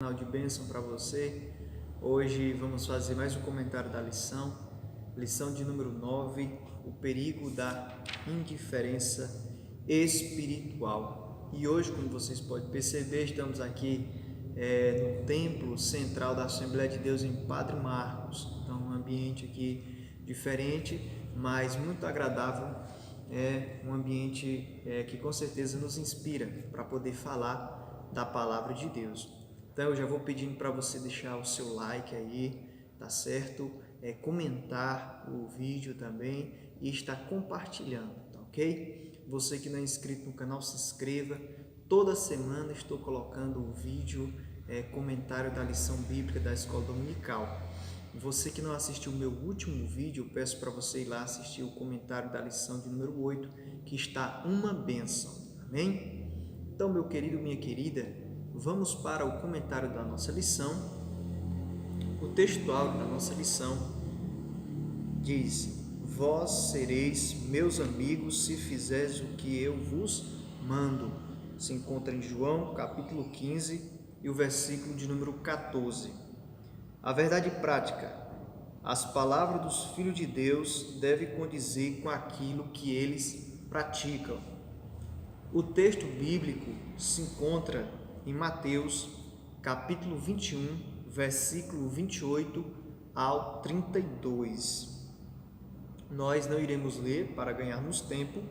Canal de bênção para você. Hoje vamos fazer mais um comentário da lição de número 9, o perigo da indiferença espiritual. E hoje, como vocês podem perceber, estamos aqui no templo central da Assembleia de Deus em Padre Marcos. Então, um ambiente aqui diferente, mas muito agradável. É um ambiente que com certeza nos inspira para poder falar da palavra de Deus. Então eu já vou pedindo para você deixar o seu like aí, tá certo? Comentar o vídeo também e estar compartilhando, tá ok? Você que não é inscrito no canal, se inscreva. Toda semana estou colocando o vídeo, comentário da lição bíblica da escola dominical. Você que não assistiu o meu último vídeo, eu peço para você ir lá assistir o comentário da lição de número 8, que está uma bênção, amém? Então, meu querido, minha querida, vamos para o comentário da nossa lição. O textual da nossa lição diz: Vós sereis meus amigos se fizeres o que eu vos mando. Se encontra em João, capítulo 15, e o versículo de número 14. A verdade prática: as palavras dos filhos de Deus devem condizer com aquilo que eles praticam. O texto bíblico se encontra em Mateus, capítulo 21, versículo 28 ao 32. Nós não iremos ler para ganharmos tempo,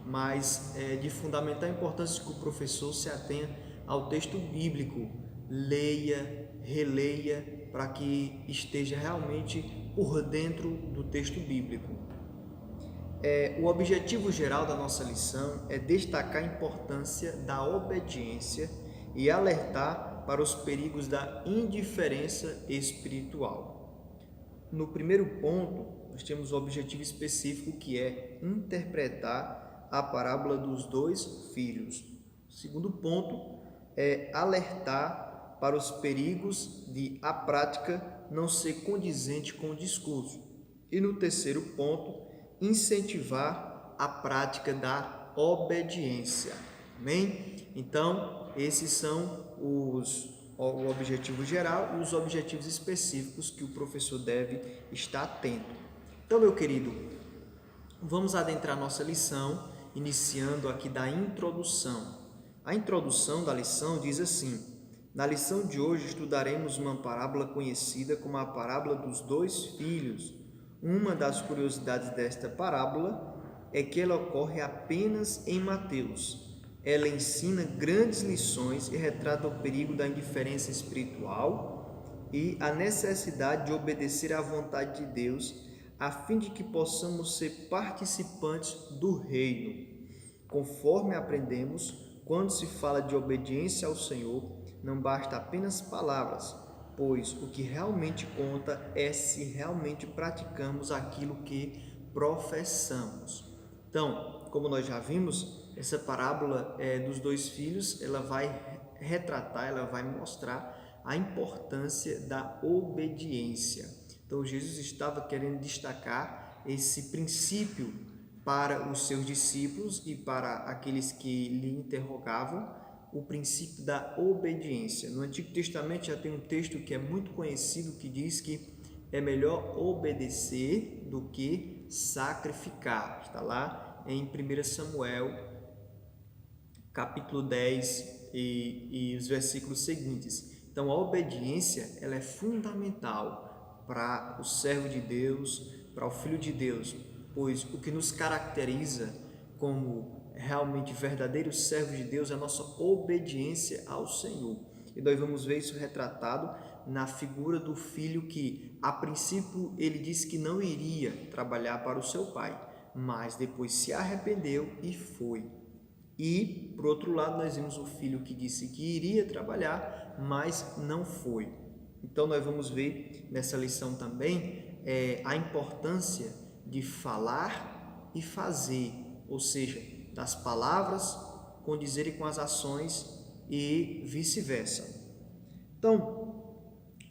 mas é de fundamental importância que o professor se atenha ao texto bíblico, leia, releia, para que esteja realmente por dentro do texto bíblico. O objetivo geral da nossa lição é destacar a importância da obediência e alertar para os perigos da indiferença espiritual. No primeiro ponto, nós temos o objetivo específico, que é interpretar a parábola dos dois filhos. O segundo ponto é alertar para os perigos de a prática não ser condizente com o discurso. E no terceiro ponto, incentivar a prática da obediência. Amém? Então, esses são o objetivo geral e os objetivos específicos que o professor deve estar atento. Então, meu querido, vamos adentrar nossa lição, iniciando aqui da introdução. A introdução da lição diz assim: na lição de hoje estudaremos uma parábola conhecida como a parábola dos dois filhos. Uma das curiosidades desta parábola é que ela ocorre apenas em Mateus. Ela ensina grandes lições e retrata o perigo da indiferença espiritual e a necessidade de obedecer à vontade de Deus, a fim de que possamos ser participantes do reino. Conforme aprendemos, quando se fala de obediência ao Senhor, não basta apenas palavras, pois o que realmente conta é se realmente praticamos aquilo que professamos. Então, como nós já vimos, essa parábola dos dois filhos, ela vai retratar, ela vai mostrar a importância da obediência. Então, Jesus estava querendo destacar esse princípio para os seus discípulos e para aqueles que lhe interrogavam, o princípio da obediência. No Antigo Testamento já tem um texto que é muito conhecido que diz que é melhor obedecer do que sacrificar. Está lá em 1 Samuel, capítulo 10 e os versículos seguintes. Então, a obediência ela é fundamental para o servo de Deus, para o filho de Deus, pois o que nos caracteriza como realmente verdadeiros servos de Deus é a nossa obediência ao Senhor. E nós vamos ver isso retratado na figura do filho que, a princípio, ele disse que não iria trabalhar para o seu pai, mas depois se arrependeu e foi. E, por outro lado, nós vimos o filho que disse que iria trabalhar, mas não foi. Então, nós vamos ver nessa lição também a importância de falar e fazer, ou seja, das palavras condizerem com as ações e vice-versa. Então,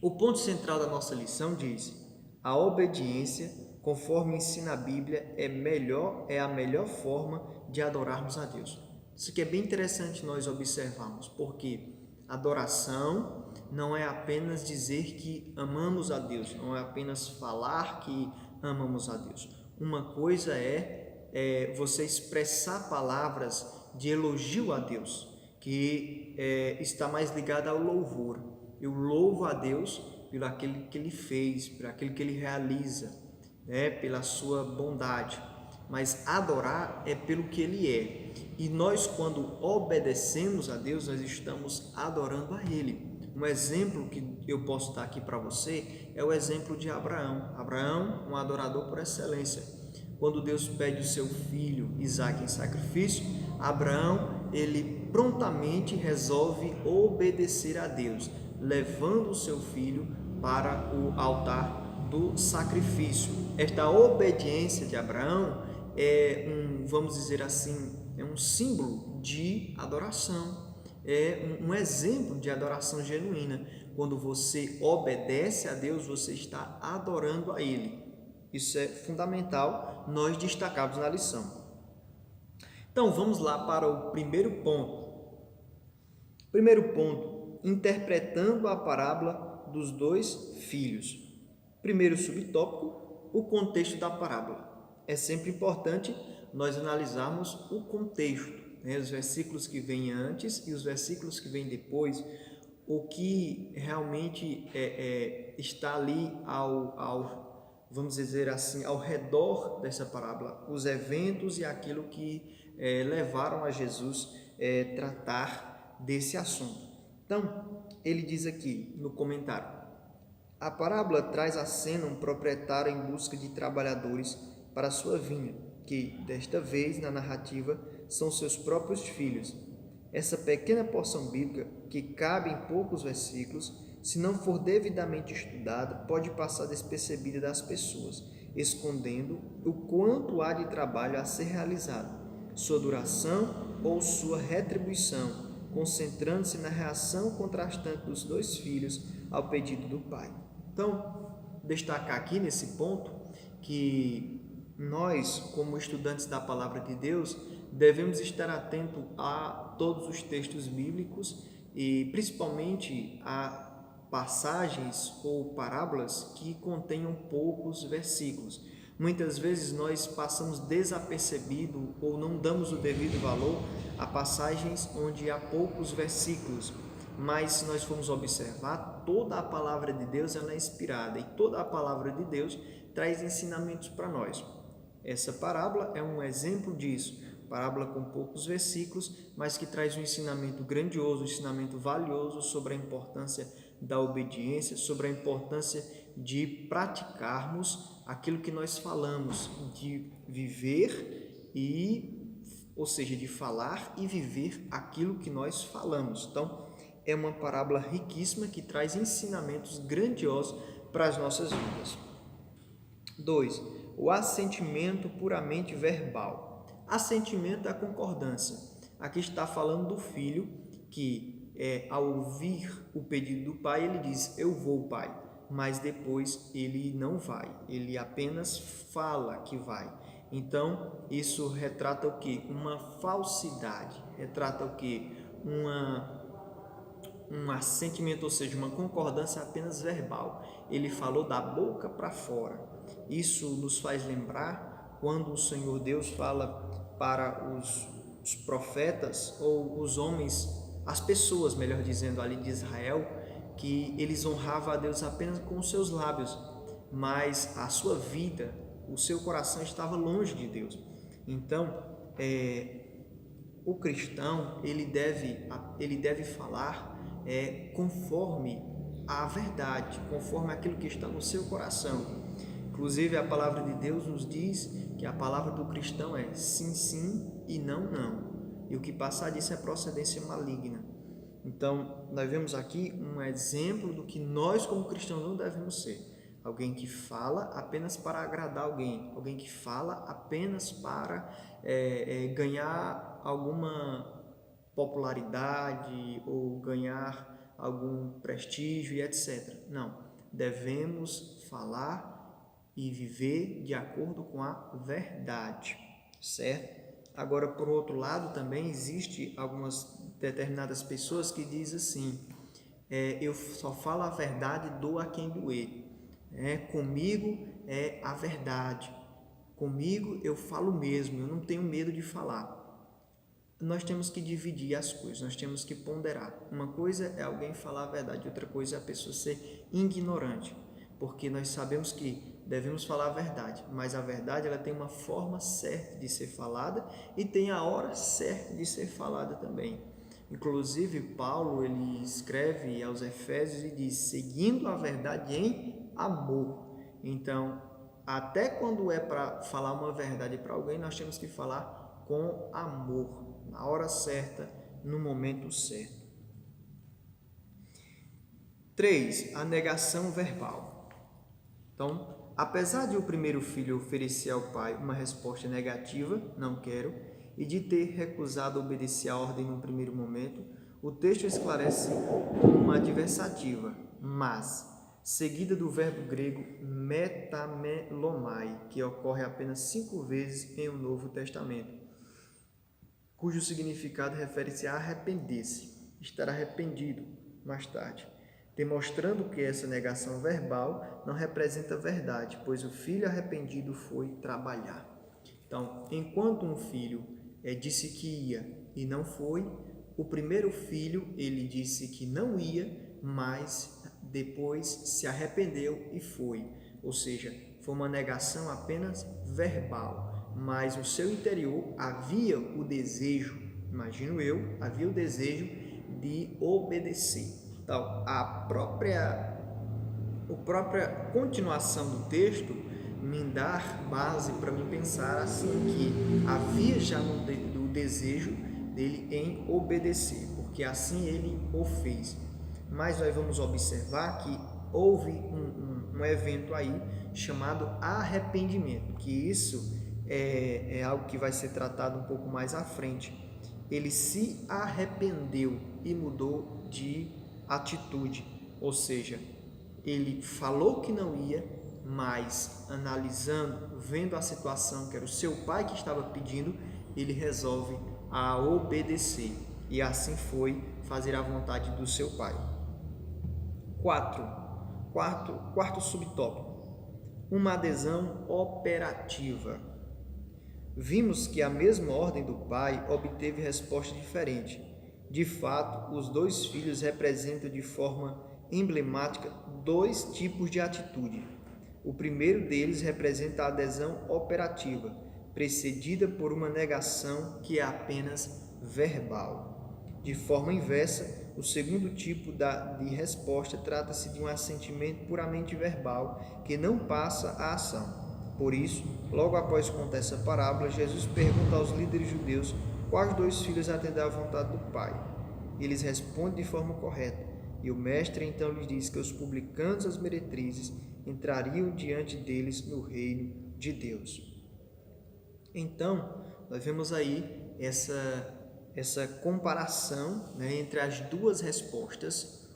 o ponto central da nossa lição diz: a obediência, conforme ensina a Bíblia, é a melhor forma de adorarmos a Deus. Isso aqui é bem interessante nós observarmos, porque adoração não é apenas dizer que amamos a Deus, não é apenas falar que amamos a Deus. Uma coisa é você expressar palavras de elogio a Deus, que está mais ligada ao louvor. Eu louvo a Deus pelo aquele que Ele fez, pelo aquele que Ele realiza, pela sua bondade. Mas adorar é pelo que Ele é. E nós, quando obedecemos a Deus, nós estamos adorando a Ele. Um exemplo que eu posso dar aqui para você é o exemplo de Abraão. Abraão, um adorador por excelência. Quando Deus pede o seu filho Isaque em sacrifício, Abraão, ele prontamente resolve obedecer a Deus, levando o seu filho para o altar do sacrifício. Esta obediência de Abraão vamos dizer assim, é um símbolo de adoração, é um exemplo de adoração genuína. Quando você obedece a Deus, você está adorando a Ele. Isso é fundamental nós destacarmos na lição. Então, vamos lá para o primeiro ponto. Primeiro ponto, interpretando a parábola dos dois filhos. Primeiro subtópico, o contexto da parábola. É sempre importante nós analisarmos o contexto, os versículos que vêm antes e os versículos que vêm depois, o que realmente está ali vamos dizer assim, ao redor dessa parábola, os eventos e aquilo que levaram a Jesus tratar desse assunto. Então, ele diz aqui no comentário: a parábola traz à cena um proprietário em busca de trabalhadores para a sua vinha, que, desta vez, na narrativa, são seus próprios filhos. Essa pequena porção bíblica, que cabe em poucos versículos, se não for devidamente estudada, pode passar despercebida das pessoas, escondendo o quanto há de trabalho a ser realizado, sua duração ou sua retribuição, concentrando-se na reação contrastante dos dois filhos ao pedido do pai. Então, destacar aqui nesse ponto que nós, como estudantes da Palavra de Deus, devemos estar atentos a todos os textos bíblicos e principalmente a passagens ou parábolas que contenham poucos versículos. Muitas vezes nós passamos desapercebido ou não damos o devido valor a passagens onde há poucos versículos, mas se nós formos observar, toda a palavra de Deus ela é inspirada e toda a palavra de Deus traz ensinamentos para nós. Essa parábola é um exemplo disso, parábola com poucos versículos, mas que traz um ensinamento grandioso, um ensinamento valioso sobre a importância da obediência, sobre a importância de praticarmos aquilo que nós falamos, de viver ou seja, de falar e viver aquilo que nós falamos. Então, é uma parábola riquíssima que traz ensinamentos grandiosos para as nossas vidas. 2. O assentimento puramente verbal. Assentimento é a concordância. Aqui está falando do filho que, ao ouvir o pedido do pai, ele diz: eu vou, pai, mas depois ele não vai, ele apenas fala que vai. Então, isso retrata o quê? Uma falsidade, retrata o quê? Um assentimento, ou seja, uma concordância apenas verbal. Ele falou da boca para fora. Isso nos faz lembrar quando o Senhor Deus fala para os profetas ou os homens, as pessoas, melhor dizendo, ali de Israel, que eles honravam a Deus apenas com os seus lábios, mas a sua vida, o seu coração estava longe de Deus. Então, o cristão ele deve falar conforme a verdade, conforme aquilo que está no seu coração. Inclusive, a palavra de Deus nos diz que a palavra do cristão é sim, sim e não, não. E o que passar disso é procedência maligna. Então, nós vemos aqui um exemplo do que nós, como cristãos, não devemos ser. Alguém que fala apenas para agradar alguém que fala apenas para ganhar alguma popularidade ou ganhar algum prestígio e etc. Não, devemos falar e viver de acordo com a verdade, certo? Agora, por outro lado, também existe algumas determinadas pessoas que dizem assim: eu só falo a verdade, dou a quem doer. Comigo é a verdade. Comigo eu falo mesmo, eu não tenho medo de falar. Nós temos que dividir as coisas, nós temos que ponderar. Uma coisa é alguém falar a verdade, outra coisa é a pessoa ser ignorante, porque nós sabemos que devemos falar a verdade, mas a verdade ela tem uma forma certa de ser falada e tem a hora certa de ser falada também. Inclusive, Paulo ele escreve aos Efésios e diz, seguindo a verdade em amor. Então, até quando é para falar uma verdade para alguém, nós temos que falar com amor, na hora certa, no momento certo. 3. A negação verbal. Então, apesar de o primeiro filho oferecer ao pai uma resposta negativa, não quero, e de ter recusado obedecer a ordem no primeiro momento, o texto esclarece uma adversativa, mas, seguida do verbo grego metamelomai, que ocorre apenas 5 vezes em o Novo Testamento, cujo significado refere-se a arrepender-se, estar arrependido mais tarde, demonstrando que essa negação verbal não representa verdade, pois o filho arrependido foi trabalhar. Então, enquanto um filho disse que ia e não foi, o primeiro filho ele disse que não ia, mas depois se arrependeu e foi. Ou seja, foi uma negação apenas verbal, mas no seu interior havia o desejo, imagino eu, havia o desejo de obedecer. Então, a própria continuação do texto me dá base para me pensar assim que havia já o desejo dele em obedecer, porque assim ele o fez. Mas nós vamos observar que houve um evento aí chamado arrependimento, que isso é algo que vai ser tratado um pouco mais à frente. Ele se arrependeu e mudou de atitude, ou seja, ele falou que não ia, mas analisando, vendo a situação que era o seu pai que estava pedindo, ele resolve a obedecer e assim foi fazer a vontade do seu pai. Quarto subtópico, uma adesão operativa. Vimos que a mesma ordem do pai obteve resposta diferente. De fato, os dois filhos representam de forma emblemática 2 tipos de atitude. O primeiro deles representa a adesão operativa, precedida por uma negação que é apenas verbal. De forma inversa, o segundo tipo de resposta trata-se de um assentimento puramente verbal que não passa à ação. Por isso, logo após contar essa parábola, Jesus pergunta aos líderes judeus quais 2 filhos atenderam à vontade do Pai. Eles respondem de forma correta, e o mestre então lhes diz que os publicanos e as meretrizes entrariam diante deles no reino de Deus. Então, nós vemos aí essa comparação, entre as 2 respostas.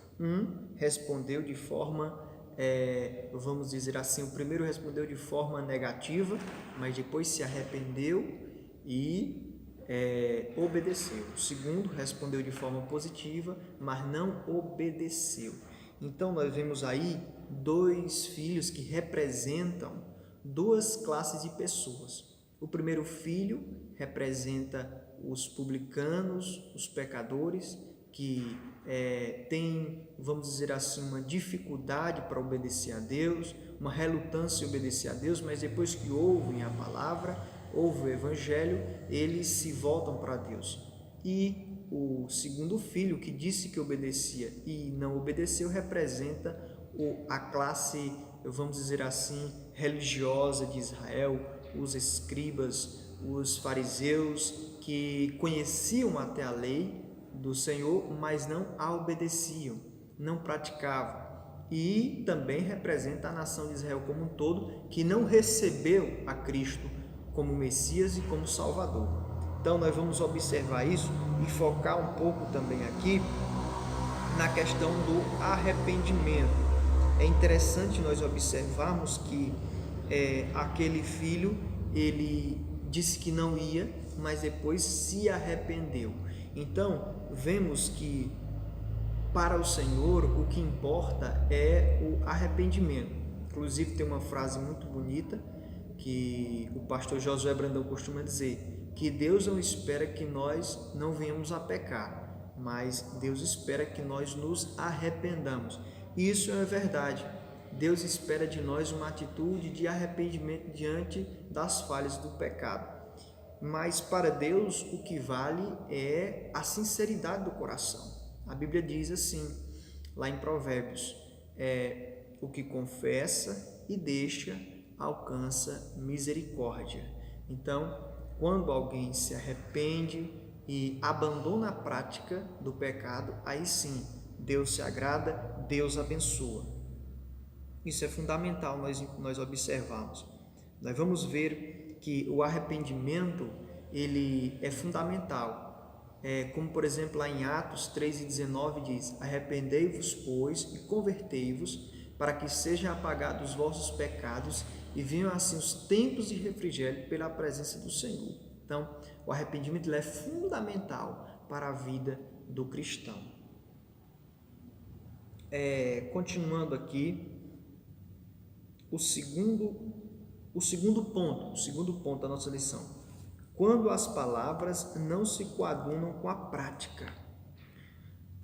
Respondeu de forma vamos dizer assim, o primeiro respondeu de forma negativa, mas depois se arrependeu e obedeceu. O segundo respondeu de forma positiva, mas não obedeceu. Então nós vemos aí 2 filhos que representam 2 classes de pessoas. O primeiro filho representa os publicanos, os pecadores, que tem, vamos dizer assim, uma dificuldade para obedecer a Deus, uma relutância em obedecer a Deus, mas depois que ouvem a palavra, ouvem o evangelho, eles se voltam para Deus. E o segundo filho, que disse que obedecia e não obedeceu, representa a classe, vamos dizer assim, religiosa de Israel, os escribas, os fariseus, que conheciam até a lei do Senhor, mas não a obedeciam, não praticavam. E também representa a nação de Israel como um todo, que não recebeu a Cristo como Messias e como Salvador. Então nós vamos observar isso e focar um pouco também aqui na questão do arrependimento. É interessante nós observarmos que aquele filho, ele disse que não ia, mas depois se arrependeu. Então, vemos que para o Senhor, o que importa é o arrependimento. Inclusive, tem uma frase muito bonita que o pastor Josué Brandão costuma dizer, que Deus não espera que nós não venhamos a pecar, mas Deus espera que nós nos arrependamos. E isso é verdade. Deus espera de nós uma atitude de arrependimento diante das falhas do pecado. Mas para Deus o que vale é a sinceridade do coração. A Bíblia diz assim, lá em Provérbios, o que confessa e deixa alcança misericórdia. Então, quando alguém se arrepende e abandona a prática do pecado, aí sim, Deus se agrada, Deus abençoa. Isso é fundamental nós observarmos. Nós vamos ver que o arrependimento ele é fundamental. Como, por exemplo, lá em Atos 3:19 diz, arrependei-vos, pois, e convertei-vos, para que sejam apagados os vossos pecados e venham assim os tempos de refrigério pela presença do Senhor. Então, o arrependimento ele é fundamental para a vida do cristão. Continuando aqui, o segundo ponto da nossa lição. Quando as palavras não se coadunam com a prática.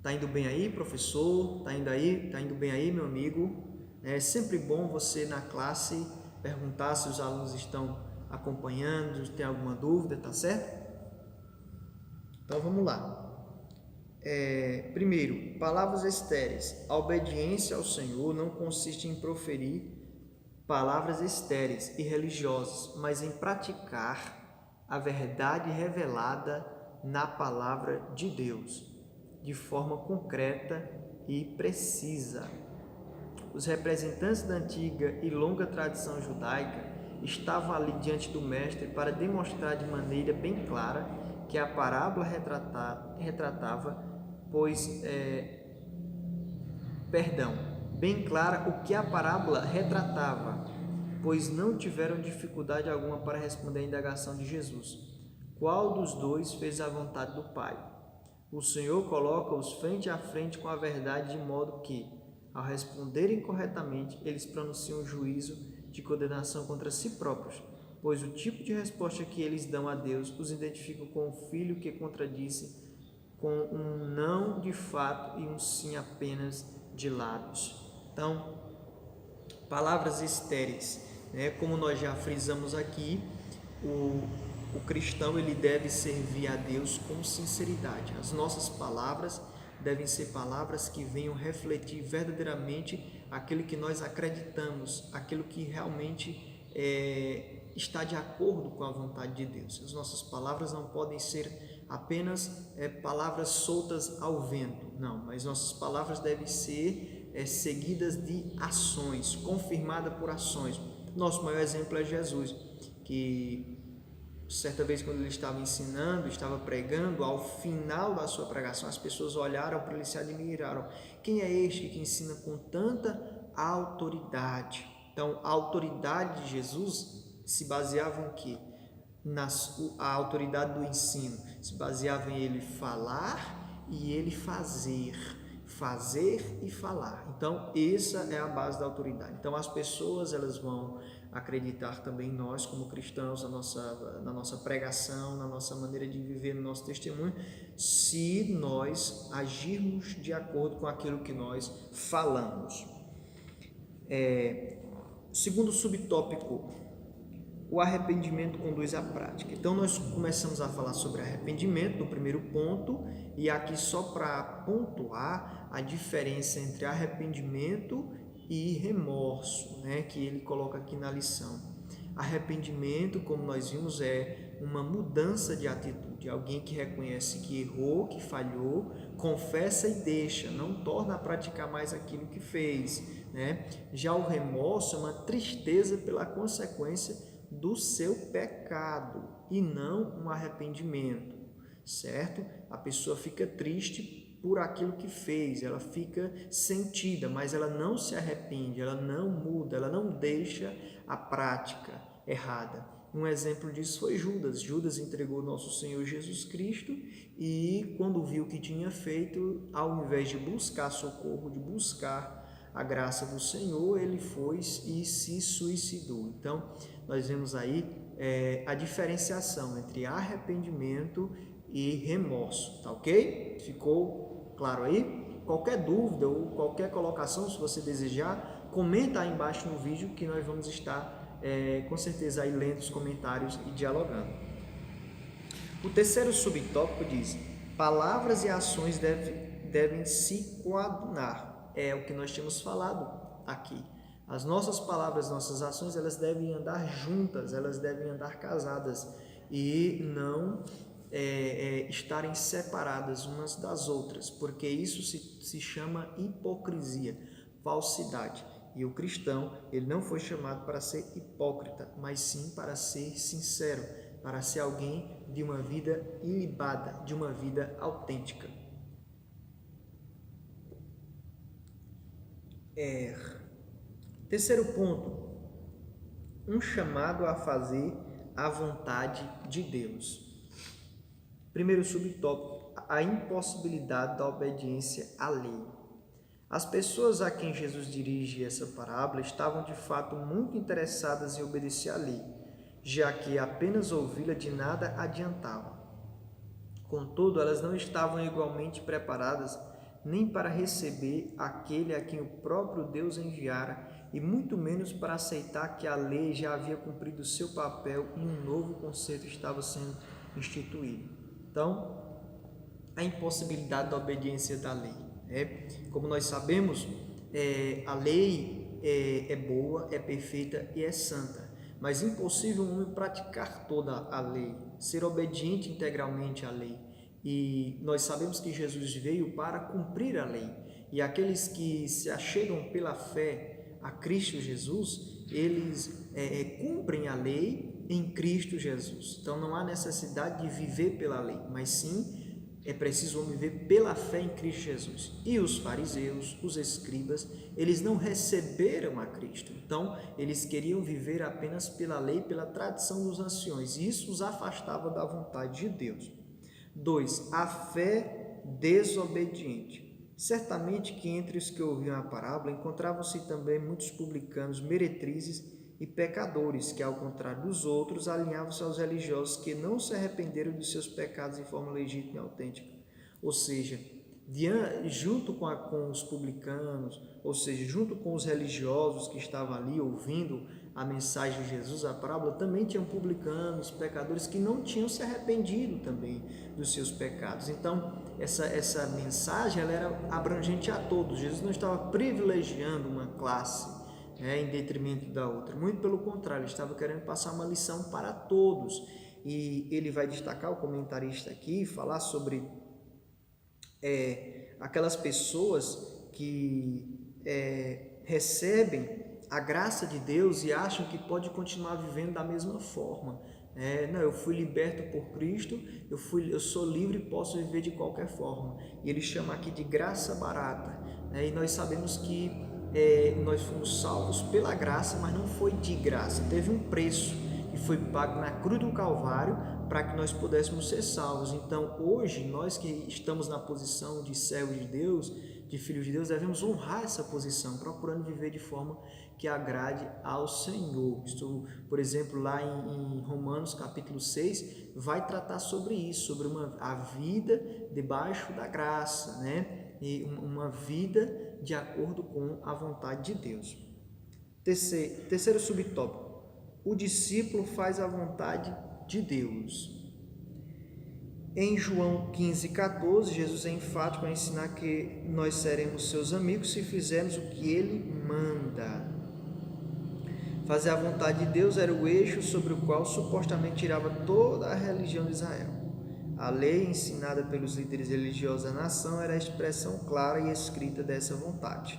Tá indo bem aí, professor? Tá indo bem aí, meu amigo? É sempre bom você na classe perguntar se os alunos estão acompanhando, se tem alguma dúvida, tá certo? Então vamos lá. Primeiro, palavras estéreis. A obediência ao Senhor não consiste em proferir palavras estéreis e religiosas, mas em praticar a verdade revelada na palavra de Deus, de forma concreta e precisa. Os representantes da antiga e longa tradição judaica estavam ali diante do mestre para demonstrar de maneira bem clara que a parábola retratava, bem clara o que a parábola retratava, pois não tiveram dificuldade alguma para responder à indagação de Jesus. Qual dos dois fez a vontade do Pai? O Senhor coloca-os frente a frente com a verdade, de modo que, ao responderem corretamente, eles pronunciam juízo de condenação contra si próprios, pois o tipo de resposta que eles dão a Deus os identifica com o filho que contradisse, com um não de fato e um sim apenas de lábios. Então, palavras estéreis, como nós já frisamos aqui, o cristão ele deve servir a Deus com sinceridade. As nossas palavras devem ser palavras que venham refletir verdadeiramente aquilo que nós acreditamos, aquilo que realmente está de acordo com a vontade de Deus. As nossas palavras não podem ser apenas palavras soltas ao vento, não, mas nossas palavras devem ser seguidas de ações, confirmadas por ações. Nosso maior exemplo é Jesus, que certa vez quando ele estava ensinando, estava pregando, ao final da sua pregação, as pessoas olharam para ele e se admiraram. Quem é este que ensina com tanta autoridade? Então, a autoridade de Jesus se baseava em quê? A autoridade do ensino se baseava em ele falar e ele fazer e falar. Então, essa é a base da autoridade. Então, as pessoas elas vão acreditar também em nós como cristãos, na nossa pregação, na nossa maneira de viver, no nosso testemunho, se nós agirmos de acordo com aquilo que nós falamos. Segundo subtópico, o arrependimento conduz à prática. Então, nós começamos a falar sobre arrependimento no primeiro ponto, e aqui só para pontuar a diferença entre arrependimento e remorso, que ele coloca aqui na lição. Arrependimento, como nós vimos, é uma mudança de atitude, alguém que reconhece que errou, que falhou, confessa e deixa, não torna a praticar mais aquilo que fez. Já o remorso é uma tristeza pela consequência do seu pecado e não um arrependimento, certo? A pessoa fica triste por aquilo que fez, ela fica sentida, mas ela não se arrepende, ela não muda, ela não deixa a prática errada. Um exemplo disso foi Judas. Judas entregou nosso Senhor Jesus Cristo e, quando viu o que tinha feito, ao invés de buscar socorro, de buscar a graça do Senhor, ele foi e se suicidou. Então, nós vemos aí a diferenciação entre arrependimento e remorso, tá ok? Ficou claro aí? Qualquer dúvida ou qualquer colocação, se você desejar, comenta aí embaixo no vídeo que nós vamos estar com certeza aí lendo os comentários e dialogando. O terceiro subtópico diz: palavras e ações devem se coadunar. É o que nós tínhamos falado aqui. As nossas palavras, nossas ações, elas devem andar juntas, elas devem andar casadas e não estarem separadas umas das outras, porque isso se chama hipocrisia, falsidade. E o cristão, ele não foi chamado para ser hipócrita, mas sim para ser sincero, para ser alguém de uma vida ilibada, de uma vida autêntica. Terceiro ponto, um chamado a fazer a vontade de Deus. Primeiro subtópico, a impossibilidade da obediência à lei. As pessoas a quem Jesus dirige essa parábola estavam de fato muito interessadas em obedecer à lei, já que apenas ouvi-la de nada adiantava. Contudo, elas não estavam igualmente preparadas nem para receber aquele a quem o próprio Deus enviara, e muito menos para aceitar que a lei já havia cumprido seu papel e um novo conceito estava sendo instituído. Então, a impossibilidade da obediência da lei. Como nós sabemos, a lei é boa, é perfeita e é santa, mas impossível um homem praticar toda a lei, ser obediente integralmente à lei. E nós sabemos que Jesus veio para cumprir a lei, e aqueles que se achegam pela fé a Cristo Jesus, eles cumprem a lei em Cristo Jesus. Então não há necessidade de viver pela lei, mas sim é preciso viver pela fé em Cristo Jesus. E os fariseus, os escribas, eles não receberam a Cristo. Então, eles queriam viver apenas pela lei, pela tradição dos anciões. E isso os afastava da vontade de Deus. 2. A fé desobediente. Certamente que entre os que ouviam a parábola encontravam-se também muitos publicanos, meretrizes e pecadores, que, ao contrário dos outros, alinhavam-se aos religiosos que não se arrependeram dos seus pecados de forma legítima e autêntica. Ou seja, junto com os publicanos, ou seja, junto com os religiosos que estavam ali ouvindo a mensagem de Jesus, a parábola, também tinham publicanos, pecadores que não tinham se arrependido também dos seus pecados. Então, essa mensagem ela era abrangente a todos. Jesus não estava privilegiando uma classe em detrimento da outra. Muito pelo contrário, ele estava querendo passar uma lição para todos. E ele vai destacar, o comentarista aqui, falar sobre aquelas pessoas que recebem a graça de Deus e acham que pode continuar vivendo da mesma forma. Não, eu fui liberto por Cristo, eu sou livre e posso viver de qualquer forma. E ele chama aqui de graça barata. E nós sabemos que nós fomos salvos pela graça, mas não foi de graça. Teve um preço e foi pago na cruz do Calvário para que nós pudéssemos ser salvos. Então, hoje, nós que estamos na posição de servos de Deus, de filhos de Deus, devemos honrar essa posição, procurando viver de forma que agrade ao Senhor. Isto, por exemplo, lá em Romanos capítulo 6, vai tratar sobre isso, sobre a vida debaixo da graça, e uma vida de acordo com a vontade de Deus. Terceiro subtópico, o discípulo faz a vontade de Deus. Em João 15,14, Jesus é enfático a ensinar que nós seremos seus amigos se fizermos o que ele manda. Fazer a vontade de Deus era o eixo sobre o qual supostamente tirava toda a religião de Israel. A lei ensinada pelos líderes religiosos da nação era a expressão clara e escrita dessa vontade.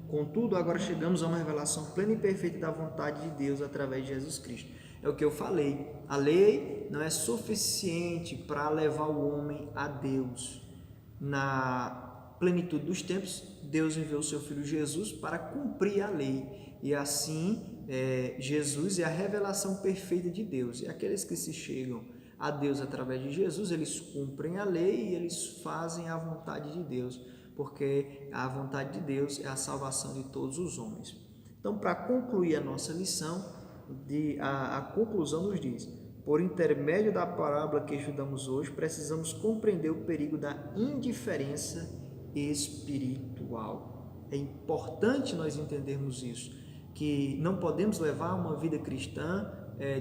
Contudo, agora chegamos a uma revelação plena e perfeita da vontade de Deus através de Jesus Cristo. É o que eu falei, a lei não é suficiente para levar o homem a Deus. Na plenitude dos tempos, Deus enviou o seu Filho Jesus para cumprir a lei. E assim, Jesus é a revelação perfeita de Deus. E aqueles que se chegam a Deus através de Jesus, eles cumprem a lei e eles fazem a vontade de Deus, porque a vontade de Deus é a salvação de todos os homens. Então, para concluir a nossa lição, a conclusão nos diz: por intermédio da parábola que estudamos hoje, precisamos compreender o perigo da indiferença espiritual. É importante nós entendermos isso, que não podemos levar uma vida cristã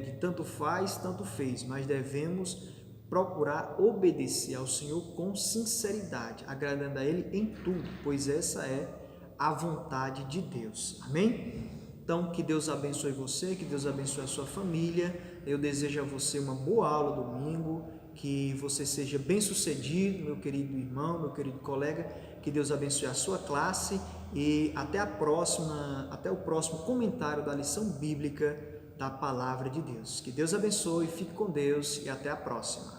de tanto faz, tanto fez, mas devemos procurar obedecer ao Senhor com sinceridade, agradando a Ele em tudo, pois essa é a vontade de Deus. Amém? Então, que Deus abençoe você, que Deus abençoe a sua família. Eu desejo a você uma boa aula domingo, que você seja bem-sucedido, meu querido irmão, meu querido colega, que Deus abençoe a sua classe e até o próximo comentário da lição bíblica da Palavra de Deus. Que Deus abençoe, fique com Deus e até a próxima.